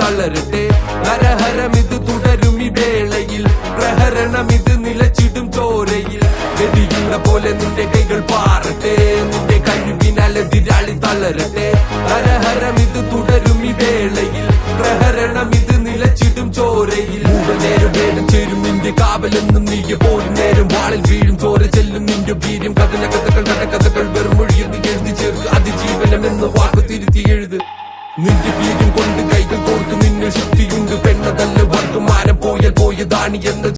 തളരട്ടെ. നരഹരം ഇത് തുടരും ഈ വേളയിൽ, പ്രഹരണം ഇത് നിലച്ചിടും ചോരയിൽ. ഗതിയുള്ള പോലെ നിന്റെ കൈകൾ പാറട്ടെ, നിന്റെ കഴിവിനാൽ എതിരാളി തളരട്ടെ. നരഹരം ഇത് തുടരും ഈ വേളയിൽ, പ്രഹരണം ഇത് നിലച്ചിടും ചോരയിൽ. നേരം വേണം ചേരും നിന്റെ കാവലെന്നും നീയ പോലും നേരം വാളിൽ വീഴും ചോര ചെല്ലും നിന്റെ വീര്യം. കഥന കഥകൾ കഥകൾ വെറും മൊഴിയെന്ന് എഴുതി ചേർത്ത് അതിജീവനം എന്ന വാക്ക് തിരുത്തി എഴുത്. നിന്റെ വീര്യം കൊണ്ട് കൈകൾ കോർത്തു നിന്നിൽ ശക്തിയുണ്ട്. പെണ്ണതല്ല വർഗം ആരം പോയാൽ പോയതാണ് എന്ന്